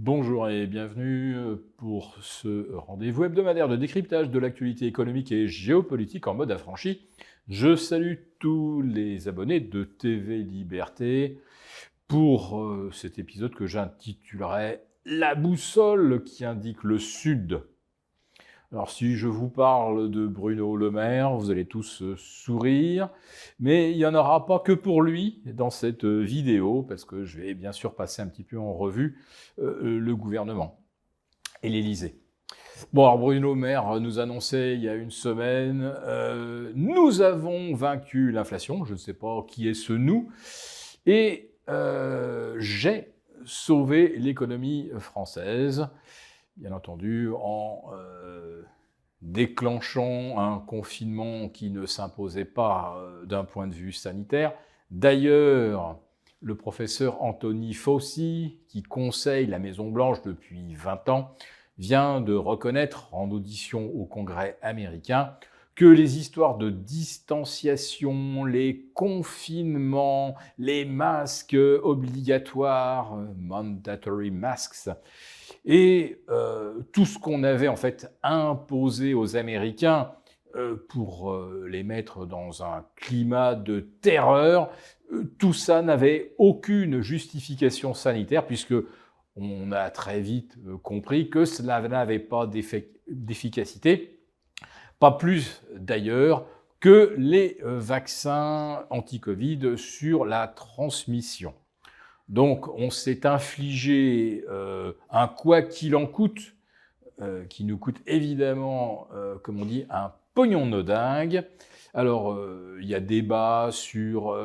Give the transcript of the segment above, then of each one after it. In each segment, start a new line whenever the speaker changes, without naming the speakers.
Bonjour et bienvenue pour ce rendez-vous hebdomadaire de décryptage de l'actualité économique et géopolitique en mode affranchi. Je salue tous les abonnés de TV Liberté pour cet épisode que j'intitulerai La boussole qui indique le Sud. Alors si je vous parle de Bruno Le Maire, vous allez tous sourire, mais il n'y en aura pas que pour lui dans cette vidéo, parce que je vais bien sûr passer un petit peu en revue le gouvernement et l'Élysée. Bon, alors Bruno Le Maire nous annonçait il y a une semaine, nous avons vaincu l'inflation, je ne sais pas qui est ce nous, et j'ai sauvé l'économie française. Bien entendu, en déclenchant un confinement qui ne s'imposait pas d'un point de vue sanitaire. D'ailleurs, le professeur Anthony Fauci, qui conseille la Maison-Blanche depuis 20 ans, vient de reconnaître en audition au Congrès américain que les histoires de distanciation, les confinements, les masques obligatoires, mandatory masks, et tout ce qu'on avait en fait imposé aux Américains pour les mettre dans un climat de terreur, tout ça n'avait aucune justification sanitaire puisque on a très vite compris que cela n'avait pas d'efficacité, pas plus d'ailleurs que les vaccins anti-Covid sur la transmission. Donc, on s'est infligé un quoi qu'il en coûte, qui nous coûte évidemment, comme on dit, un pognon de dingue. Alors, il y a débat sur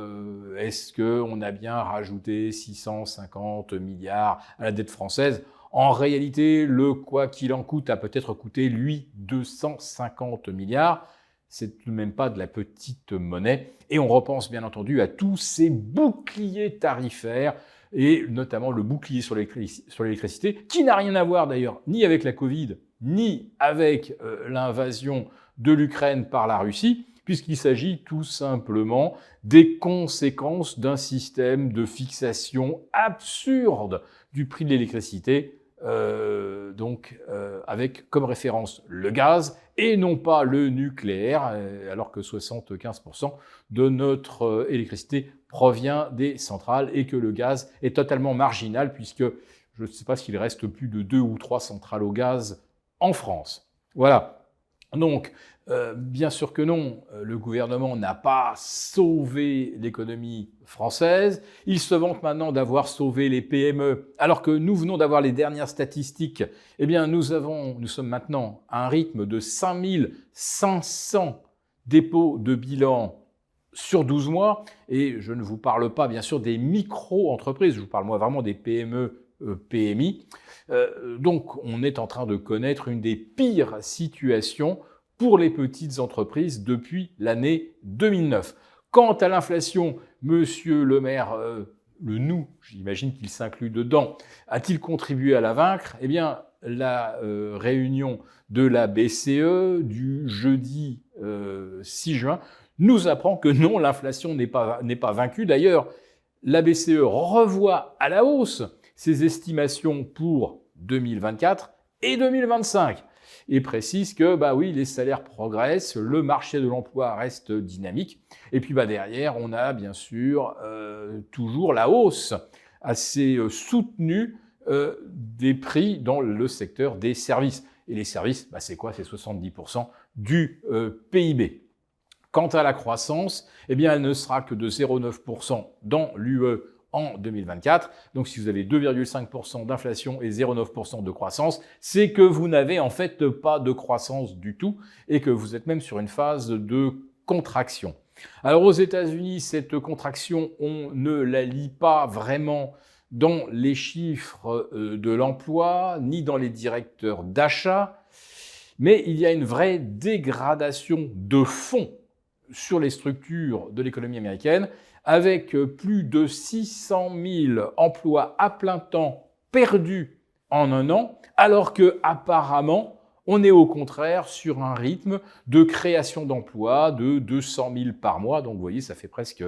est-ce qu'on a bien rajouté 650 milliards à la dette française. En réalité, le quoi qu'il en coûte a peut-être coûté, lui, 250 milliards. C'est tout de même pas de la petite monnaie. Et on repense bien entendu à tous ces boucliers tarifaires, et notamment le bouclier sur l'électricité, qui n'a rien à voir d'ailleurs ni avec la Covid, ni avec l'invasion de l'Ukraine par la Russie, puisqu'il s'agit tout simplement des conséquences d'un système de fixation absurde du prix de l'électricité, avec comme référence le gaz et non pas le nucléaire, alors que 75% de notre électricité provient des centrales et que le gaz est totalement marginal puisque je ne sais pas s'il reste plus de 2 ou 3 centrales au gaz en France. Voilà. Donc, bien sûr que non, le gouvernement n'a pas sauvé l'économie française. Il se vante maintenant d'avoir sauvé les PME, alors que nous venons d'avoir les dernières statistiques. Eh bien, nous sommes maintenant à un rythme de 5500 dépôts de bilan sur 12 mois. Et je ne vous parle pas, bien sûr, des micro-entreprises. Je vous parle, moi, vraiment des PME, PMI. Donc, on est en train de connaître une des pires situations pour les petites entreprises depuis l'année 2009. Quant à l'inflation, Monsieur Le Maire, le nous, j'imagine qu'il s'inclut dedans, a-t-il contribué à la vaincre? Eh bien, la réunion de la BCE du jeudi 6 juin nous apprend que non, l'inflation n'est pas vaincue. D'ailleurs, la BCE revoit à la hausse ses estimations pour 2024 et 2025. Et précise que oui, les salaires progressent, le marché de l'emploi reste dynamique. Et puis derrière, on a bien sûr toujours la hausse assez soutenue des prix dans le secteur des services. Et les services, c'est quoi? C'est 70% du PIB. Quant à la croissance, eh bien, elle ne sera que de 0,9% dans l'UE en 2024. Donc, si vous avez 2,5% d'inflation et 0,9% de croissance, c'est que vous n'avez en fait pas de croissance du tout et que vous êtes même sur une phase de contraction. Alors, aux États-Unis, cette contraction, on ne la lit pas vraiment dans les chiffres de l'emploi, ni dans les directeurs d'achat, mais il y a une vraie dégradation de fond sur les structures de l'économie américaine, avec plus de 600 000 emplois à plein temps perdus en un an, alors qu'apparemment, on est au contraire sur un rythme de création d'emplois de 200 000 par mois. Donc vous voyez, ça fait presque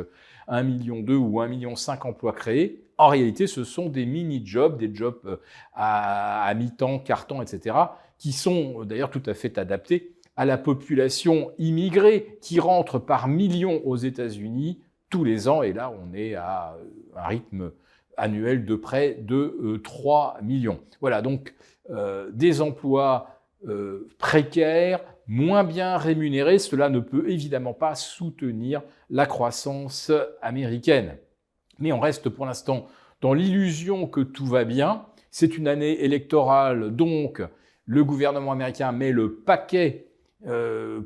1,2 million ou 1,5 million emplois créés, en réalité, ce sont des mini-jobs, des jobs à mi-temps, quart-temps, etc., qui sont d'ailleurs tout à fait adaptés à la population immigrée qui rentre par millions aux États-Unis tous les ans. Et là, on est à un rythme annuel de près de 3 millions. Voilà, donc des emplois précaires, moins bien rémunérés, cela ne peut évidemment pas soutenir la croissance américaine. Mais on reste pour l'instant dans l'illusion que tout va bien. C'est une année électorale, donc le gouvernement américain met le paquet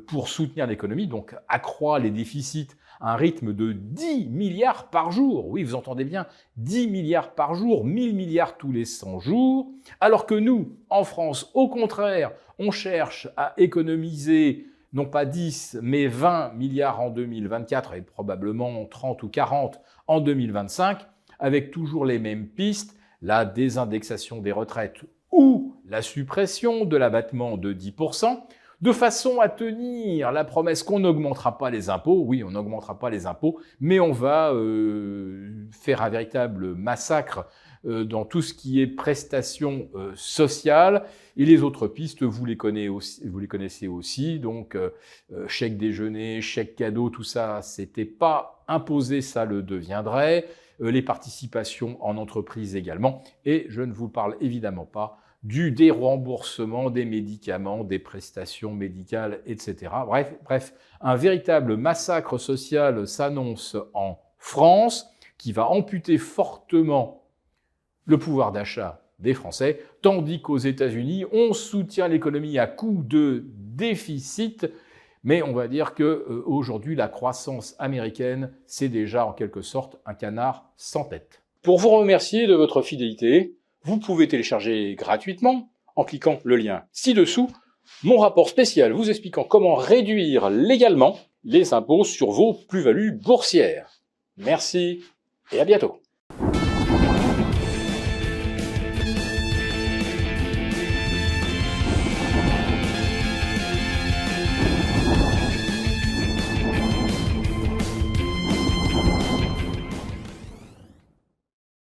pour soutenir l'économie, donc accroît les déficits à un rythme de 10 milliards par jour. Oui, vous entendez bien, 10 milliards par jour, 1000 milliards tous les 100 jours, alors que nous, en France, au contraire, on cherche à économiser non pas 10, mais 20 milliards en 2024 et probablement 30 ou 40 en 2025, avec toujours les mêmes pistes, la désindexation des retraites ou la suppression de l'abattement de 10%, de façon à tenir la promesse qu'on n'augmentera pas les impôts. Oui, on n'augmentera pas les impôts, mais on va faire un véritable massacre dans tout ce qui est prestations sociales. Et les autres pistes, vous les connaissez aussi. Donc, chèque déjeuner, chèque cadeau, tout ça, c'était pas imposé, ça le deviendrait. Les participations en entreprise également. Et je ne vous parle évidemment pas du déremboursement des médicaments, des prestations médicales, etc. Bref, un véritable massacre social s'annonce en France qui va amputer fortement le pouvoir d'achat des Français, tandis qu'aux États-Unis, on soutient l'économie à coup de déficit, mais on va dire qu'aujourd'hui, la croissance américaine, c'est déjà en quelque sorte un canard sans tête. Pour vous remercier de votre fidélité, vous pouvez télécharger gratuitement, en cliquant le lien ci-dessous, mon rapport spécial vous expliquant comment réduire légalement les impôts sur vos plus-values boursières. Merci et à bientôt.